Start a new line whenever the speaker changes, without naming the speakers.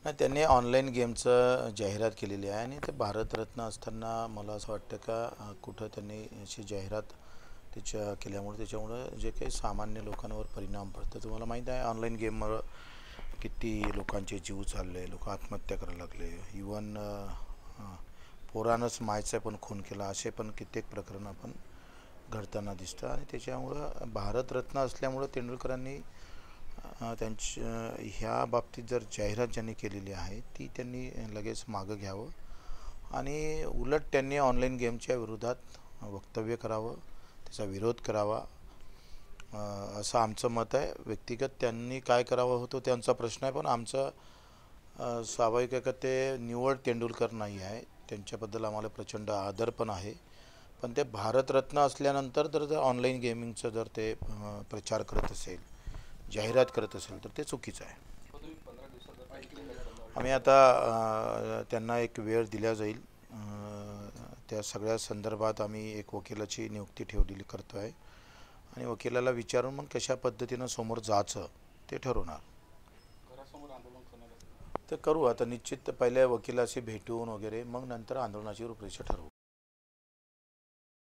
नाही, त्यांनी ऑनलाईन गेमचं जाहिरात केलेली आहे आणि ते भारतरत्न असताना मला असं वाटतं का कुठं त्यांनी अशी जाहिरात केल्यामुळे त्याच्यामुळं जे काही सामान्य लोकांवर परिणाम पडतो. तुम्हाला माहीत आहे ऑनलाईन गेममुळं किती लोकांचे जीव चालले, लोक आत्महत्या करायला लागले. इवन पोरानंच मायचा पण खून केला, असे पण कित्येक प्रकरण आपण घडताना दिसतं. आणि त्याच्यामुळं भारतरत्न असल्यामुळं तेंडुलकरांनी त्यांच्या ह्या बाबतीत जर जाहिरात ज्यांनी केलेली आहे ती त्यांनी लगेच मागं घ्यावं आणि उलट त्यांनी ऑनलाईन गेमच्या विरोधात वक्तव्य करावं, त्याचा विरोध करावा, असं आमचं मत आहे. व्यक्तिगत त्यांनी काय करावं होतं त्यांचा प्रश्न आहे, पण आमचं स्वाभाविक आहे का ते निवड तेंडुलकर नाही आहे. त्यांच्याबद्दल आम्हाला प्रचंड आदर पण आहे. पण ते भारतरत्न असल्यानंतर जर ऑनलाईन गेमिंगचं जर ते प्रचार करत असेल, जाहिरात करत असेल तर ते चुकीचं आहे. आम्ही आता त्यांना एक वेळ दिला जाईल. त्या सगळ्या संदर्भात आम्ही एक वकिलाची नियुक्ती ठेवलेली करतो आहे आणि वकिलाला विचारून मग कशा पद्धतीनं समोर जायचं ते ठरवणार. तर करू आता निश्चित पहिले वकिलाशी भेटून वगैरे मग नंतर आंदोलनाची रूपरेषा ठरवू.